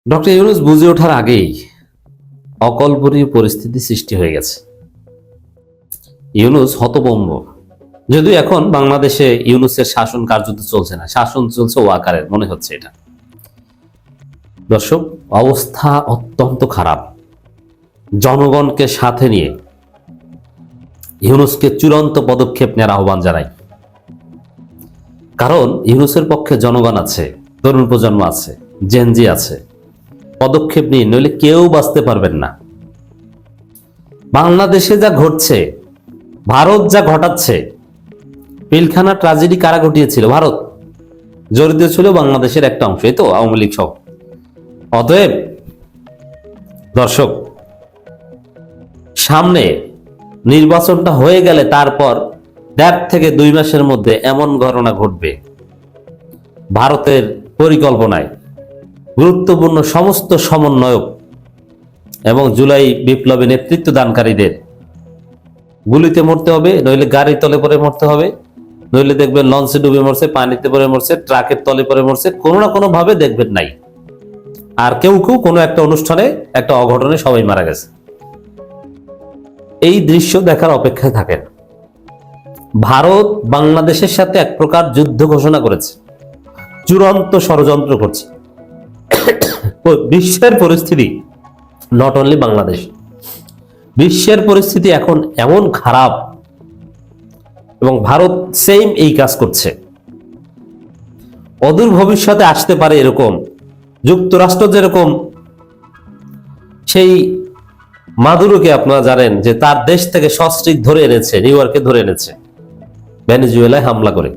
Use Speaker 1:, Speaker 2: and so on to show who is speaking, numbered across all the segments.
Speaker 1: Doctor Yunus বুঝে ওঠার আগেই অকল্পনীয় পরিস্থিতি সৃষ্টি হয়ে গেছে। ইউনূস হতভম্ব। যদিও এখন বাংলাদেশে ইউনূসের শাসন কার্যত চলছে না, শাসন চলছে ওয়াকারের, মনে হচ্ছে এটা। দর্শক, অবস্থা অত্যন্ত খারাপ। জনগণকে সাথে নিয়ে ইউনূসকে চূড়ান্ত পদক্ষেপ নেওয়ার আহ্বান জানাই। কারণ ইউনূসের পক্ষে জনগণ আছে, তরুণ প্রজন্ম আছে, জেনজি আছে। পদক্ষেপ নিয়ে, নইলে কেউ বাঁচতে পারবেন না। বাংলাদেশে যা ঘটছে, ভারত যা ঘটাচ্ছে, পিলখানা ট্রাজেডি কারা ঘটিয়েছিল? ভারত। জড়িত ছিল বাংলাদেশের একটা অংশ, এই তো আওয়ামী লীগ সহ। অতএব দর্শক, সামনে নির্বাচনটা হয়ে গেলে তারপর 1.5 থেকে 2 মাসের মধ্যে এমন ঘটনা ঘটবে, ভারতের পরিকল্পনায় গুরুত্বপূর্ণ সমস্ত সমন্বয়ক এবং জুলাই বিপ্লবে নেতৃত্ব দানকারীদের গুলিতে মরতে হবে, নইলে গাড়ির তলে পরে মরতে হবে, নইলে দেখবেন লঞ্চে ডুবে মরছে, পানিতে পরে মরছে, ট্রাকের তলে পরে মরছে, কোনো না কোনো ভাবে দেখবেন নাই। আর কেউ কেউ কোনো একটা অনুষ্ঠানে, একটা অঘটনে সবাই মারা গেছে। এই দৃশ্য দেখার অপেক্ষায় থাকেন। ভারত বাংলাদেশের সাথে এক প্রকার যুদ্ধ ঘোষণা করেছে, চূড়ান্ত ষড়যন্ত্র করছে। বিশ্বের পরিস্থিতি, নট অনলি বাংলাদেশ, বিশ্বের পরিস্থিতি এখন এমন খারাপ এবং ভারত সেম এই কাজ করছে। অদূর ভবিষ্যতে আসতে পারে এরকম, যুক্তরাষ্ট্র যেরকম সেই মাদুরোকে আপনারা জানেন যে তার দেশ থেকে সস্ত্রীক ধরে এনেছে, নিউ ইয়র্কে ধরে এনেছে ভেনেজুয়েলায় হামলা করে।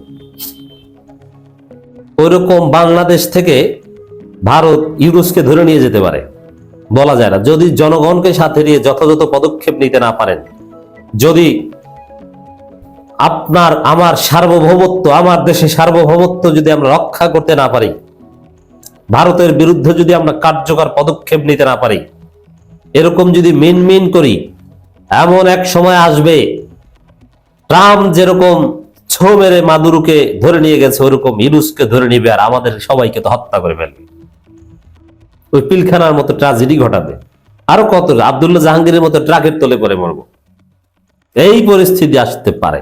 Speaker 1: ওইরকম বাংলাদেশ থেকে ভারত ইউনূসকে ধরে নিয়ে যেতে পারে, বলা যায় না। যদি জনগণকে সাথে নিয়ে যথাযথ পদক্ষেপ নিতে না পারেন, যদি আপনার আমার সার্বভৌমত্ব, আমার দেশে সার্বভৌমত্ব যদি আমরা রক্ষা করতে না পারি, ভারতের বিরুদ্ধে যদি আমরা কার্যকর পদক্ষেপ নিতে না পারি, এরকম যদি মিনমিন করি, এমন এক সময় আসবে ট্রাম্প যেরকম ছো মেরে মাদুরোকে ধরে নিয়ে গেছে, ওরকম ইউনূসকে ধরে নিবে আর আমাদের সবাইকে তো হত্যা করে ফেলবে। ওই পিলখানার মতো ট্রাজেডি ঘটাবে। আরো কত, আব্দুল্লাহ জাহাঙ্গীরের মতো ট্রাকের তলে পড়ে মরবো। এই পরিস্থিতি আসতে পারে।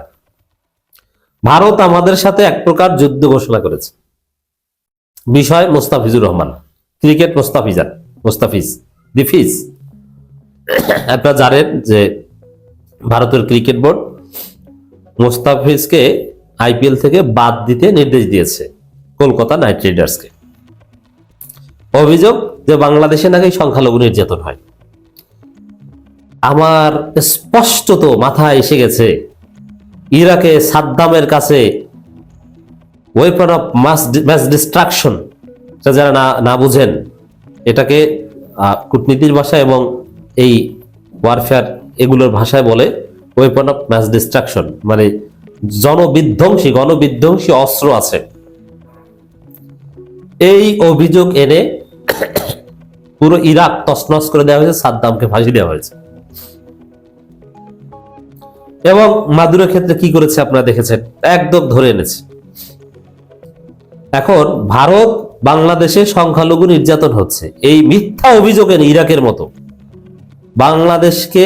Speaker 1: ভারত আমাদের সাথে এক প্রকার যুদ্ধ ঘোষণা করেছে। বিষয় মোস্তাফিজুর রহমান, ক্রিকেট মোস্তাফিজ দিফিজ। আপনারা জানেন যে ভারতের ক্রিকেট বোর্ড মোস্তাফিজকে আইপিএল থেকে বাদ দিতে নির্দেশ দিয়েছে কলকাতা নাইট রাইডার্সকে। অভিযোগ যে বাংলাদেশে নাকি সংখ্যালঘু নির্যাতন হয়। আমার স্পষ্টত মাথায় এসে গেছে, ইরাকে সাদ্দামের কাছে ওয়েপন অফ মাস ডিস্ট্রাকশন, যারা না বুঝেন, এটাকে কূটনীতির ভাষা এবং এই ওয়ারফেয়ার এগুলোর ভাষায় বলে ওয়েপন অফ মাস ডিস্ট্রাকশন, মানে গণবিধ্বংসী অস্ত্র আছে। এই অভিযোগ এনে পুরো ইরাক তছনছ করে দেওয়া হয়েছে, সাদ্দামকে ফাঁসি দেওয়া হয়েছে। এবং মাদুরোর ক্ষেত্রে কি করেছে আপনারা দেখেছেন, একদম ধরে এনেছে। এখন ভারত বাংলাদেশে সংখ্যালঘু নির্যাতন হচ্ছে, এই মিথ্যা অভিযোগ এনে ইরাকের মতো বাংলাদেশকে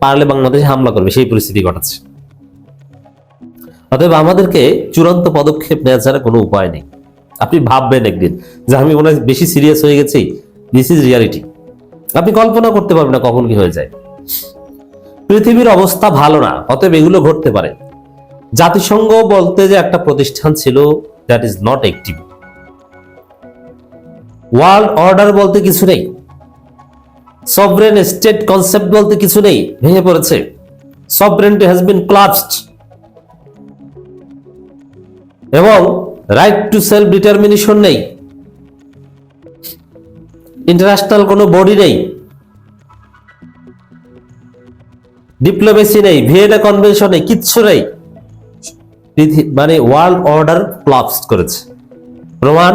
Speaker 1: পারলে বাংলাদেশে হামলা করবে, সেই পরিস্থিতি ঘটাচ্ছে। অতএব আমাদেরকে চূড়ান্ত পদক্ষেপ নেওয়া ছাড়া কোনো উপায় নেই। আপনি ভাববেন একদিন যে আমি মনে হয় বেশি সিরিয়াস হয়ে গেছি, দিস ইজ রিয়ালিটি। আপনি কল্পনা করতে পারবেন না কখন কি হয়ে যায়। পৃথিবীর অবস্থা ভালো না, অতএব এগুলো ঘটতে পারে। জাতিসংঘ বলতে যে একটা প্রতিষ্ঠান ছিল, that is not active. World order বলতে কিছু নেই, সভরেন স্টেট কনসেপ্ট বলতে কিছু নেই, ভেঙে পড়েছে। Sovereignty has been clutched. এবং রাইট টু সেলফ ডিটারমিনেশন নেই, ইন্টারন্যাশনাল কোনো বডি নেই, ডিপ্লোমেসি নেই, ভিয়েনা কনভেনশন নেই, কিচ্ছু নেই। মানে ওয়ার্ল্ড অর্ডার ক্লাপস করেছে। প্রমাণ,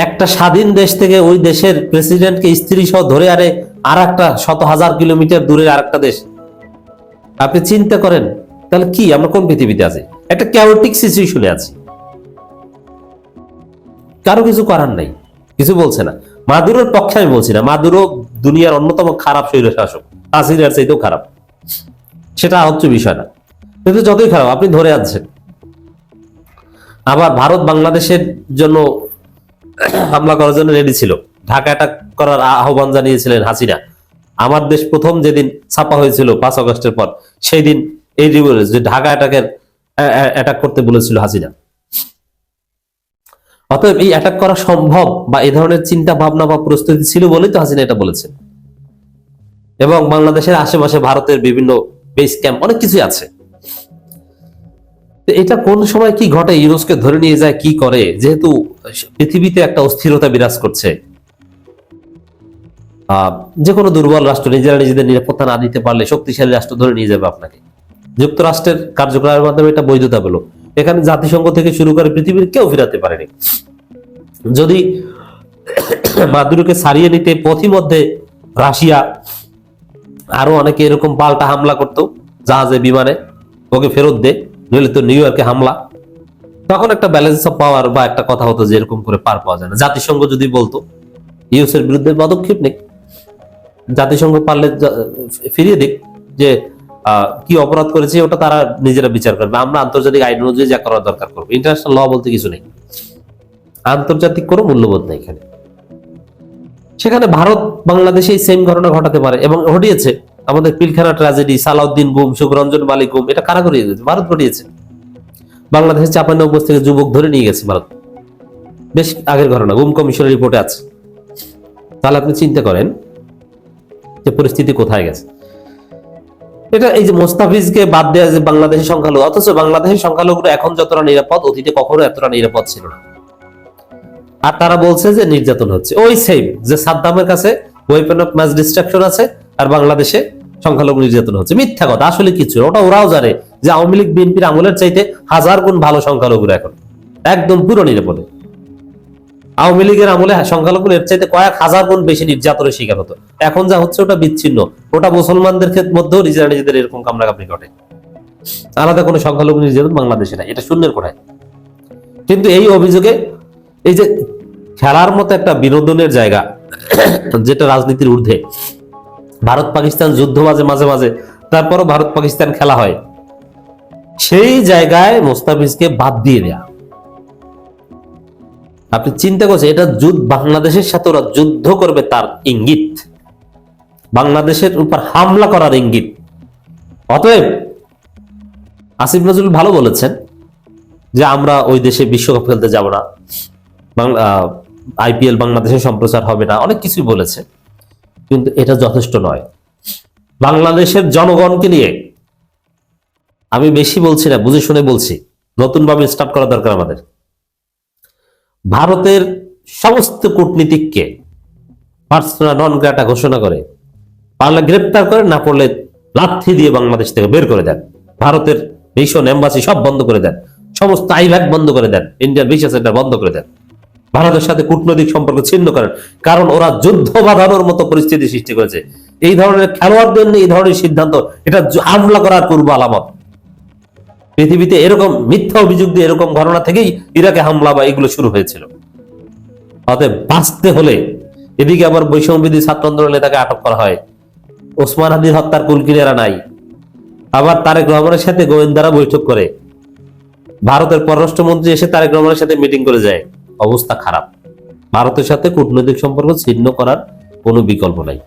Speaker 1: একটা স্বাধীন দেশ থেকে ওই দেশের প্রেসিডেন্টকে স্ত্রী সহ ধরে আনে আর একটা শত হাজার কিলোমিটার দূরের আর একটা দেশ। আপনি চিন্তা করেন তাহলে কি, আমরা কোন পৃথিবীতে আছি? একটা ক্যাওটিক সিচুয়েশনে আছি, কারো কিছু করার নাই, কিছু বলছে না। মাদুরোর পক্ষে আমি বলছি না, মাদুরো দুনিয়ার অন্যতম খারাপ স্বৈর শাসক, হাসিনার চাইতেও খারাপ, সেটা হচ্ছে বিষয় না। কিন্তু যতই খারাপ আপনি ধরে আনছেন, আবার ভারত বাংলাদেশের জন্য হামলা করার জন্য রেডি ছিল, ঢাকা অ্যাটাক করার আহ্বান জানিয়েছিলেন হাসিনা। আমার দেশ প্রথম যেদিন ছাপা হয়েছিল 5 আগস্টের পর, সেই দিন এই যে ঢাকা অ্যাটাক করতে বলেছিল হাসিনা। অতএব এই অ্যাটাক করা সম্ভব বা এই ধরনের চিন্তা ভাবনা বা প্রস্তুতি ছিল বলেই তো হাসিনা এটা বলেছেন। এবং বাংলাদেশের আশেপাশে ভারতের বিভিন্ন বেস ক্যাম্প অনেক কিছু আছে। এটা কোন সময় কি ঘটে, ইউনুসকে ধরে নিয়ে যায় কি করে, যেহেতু পৃথিবীতে একটা অস্থিরতা বিরাজ করছে, যে কোনো দুর্বল রাষ্ট্র নিজেরা নিজেদের নিরাপত্তা না দিতে পারলে শক্তিশালী রাষ্ট্র ধরে নিয়ে যাবে আপনাকে। যুক্তরাষ্ট্রের কার্যকলাপের মাধ্যমে এটা বৈধতা পেল, এখানে জাতিসংঘ থেকে শুরু করে পৃথিবীর কেউ ফিরাতে পারেনি। যদি মাদুরোকে ছাড়িয়ে নিতে পথিমধ্যে রাশিয়া আরো অনেকে এরকম পাল্টা হামলা করতো জাহাজে বিমানে, ওকে ফেরত দে, নইলে তো নিউ ইয়র্কে হামলা, তখন একটা ব্যালেন্স অফ পাওয়ার বা একটা কথা হতো যে এরকম করে পার পাওয়া যায় না। জাতিসংঘ যদি বলতো ইউএস এর বিরুদ্ধে পদক্ষেপ নেই, জাতিসংঘ পারলে ফিরিয়ে দিক, যে কি অপরাধ করেছে ওটা তারা নিজেরা বিচার করবে, আমরা আন্তর্জাতিক আইন অনুযায়ী যা করার দরকার করবো। ইন্টারন্যাশনাল ল বলতে কিছু নেই, আন্তর্জাতিক কোনো মূল্যবোধ নেই এখানে। সেখানে ভারত বাংলাদেশে সেম ঘটনা ঘটাতে পারে এবং ঘটিয়েছে। আমাদের পিলখানা ট্র্যাজেডি, সালাউদ্দিন গুম, সুখরঞ্জন মালিক গুম, এটা কারা ঘটিয়েছে? ভারত ঘটিয়েছে। বাংলাদেশের 95 থেকে যুবক ধরে নিয়ে গেছে ভারত, বেশ আগের ঘটনা, গুম কমিশনের রিপোর্টে আছে। তাহলে আপনি চিন্তা করেন যে পরিস্থিতি কোথায় গেছে। এটা এই যে মোস্তাফিজকে বাদ দেওয়া যে বাংলাদেশের সংখ্যালঘু, অথচ বাংলাদেশের সংখ্যালঘুরা এখন যতটা নিরাপদ, অতীতে কখনো এতটা নিরাপদ ছিল না। আর তারা বলছে যে নির্যাতন হচ্ছে, ওই সেম যে সাদ্দামের কাছে ওয়েপন অফ মাস ডিস্ট্রাকশন আছে আর বাংলাদেশে সংখ্যালঘু নির্যাতন হচ্ছে। মিথ্যা কথা, আসলে কিছু ওটা ওরাও জানে যে আওয়ামী লীগ বিএনপির আমলের চাইতে 1000 গুণ ভালো সংখ্যালঘুরা এখন একদম পুরো নিরাপদে। আওয়ামী লীগের আমলে সংখ্যালঘু এর চাইতে কয়েক হাজার গুণ বেশি নির্যাতনের শিকার হতো। এখন যা হচ্ছে ওটা বিচ্ছিন্ন, ওটা মুসলমানদের মধ্যেও নিজেরা নিজেদের এরকম কামড়াকামড়ি ঘটে। আলাদা কোনো সংখ্যালঘু নির্যাতন বাংলাদেশে নাই, এটা শূন্যের কোঠায়। কিন্তু এই অভিযোগে এই যে খেলার মতো একটা বিনোদনের জায়গা যেটা রাজনীতির ঊর্ধ্বে, ভারত পাকিস্তান যুদ্ধ মাঝে মাঝে মাঝে, তারপরও ভারত পাকিস্তান খেলা হয়, সেই জায়গায় মোস্তাফিজকে বাদ দিয়ে দেয়া। আপনি চিন্তা করছেন এটা যুদ্ধ, বাংলাদেশের সাথে ওরা যুদ্ধ করবে তার ইঙ্গিত, বাংলাদেশের উপর হামলা করার ইঙ্গিত। অতএব আসিফ নজরুল ভালো বলেছেন যে আমরা ওই দেশে বিশ্বকাপ খেলতে যাব না, আইপিএল বাংলাদেশে সম্প্রচার হবে না, অনেক কিছুই বলেছে, কিন্তু এটা যথেষ্ট নয়। বাংলাদেশের জনগণকে নিয়ে আমি বেশি বলছি না, বুঝে শুনে বলছি, নতুন ভাবে স্টার্ট করা দরকার আমাদের। ভারতের সমস্ত কূটনীতিককে পার্সোনা নন গ্রাটা ঘোষণা করে, পারলে গ্রেপ্তার করে, না পড়লে লাথি দিয়ে বাংলাদেশ থেকে বের করে দেন, ভারতের মিশন এম্বাসি সব বন্ধ করে দেন, সমস্ত আইভ্যাক বন্ধ করে দেন, ইন্ডিয়ান ভিসা সেন্টার বন্ধ করে দেন, ভারতের সাথে কূটনৈতিক সম্পর্ক ছিন্ন করেন। কারণ ওরা যুদ্ধ বাঁধানোর মতো পরিস্থিতি সৃষ্টি করেছে। এই ধরনের খেলোয়াড়দের নিয়ে এই ধরনের সিদ্ধান্ত, এটা হামলা করার পূর্ব আলামত। পৃথিবীতে এরকম মিথ্যা অভিযোগ দিয়ে এরকম ঘটনা থেকেই ইরাকে হামলা বা এগুলো শুরু হয়েছিল। অতএব বাঁচতে হলে, এদিকে আবার বৈষম্যবিধি ছাত্র আন্দোলন নেতাকে আটক করা হয়, ওসমান হাদির হত্যার কুলকিনারা নাই, আবার তারেক রহমানের সাথে গোয়েন্দারা বৈঠক করে, ভারতের পররাষ্ট্রমন্ত্রী এসে তারেক রহমানের সাথে মিটিং করে যায়। অবস্থা খারাপ, ভারতের সাথে কূটনৈতিক সম্পর্ক ছিন্ন করার কোনো বিকল্প নাই।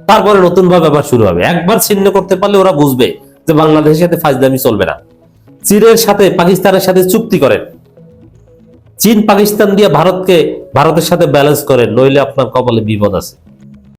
Speaker 1: তারপরে নতুন ভাবে আবার শুরু হবে। একবার ছিন্ন করতে পারলে ওরা বুঝবে যে বাংলাদেশের সাথে ফাজলামি চলবে না। চীনের সাথে পাকিস্তানের সাথে চুক্তি করেন, চীন পাকিস্তান দিয়ে ভারতের সাথে ব্যালেন্স করেন, নইলে আপনার কপালে বিপদ আছে।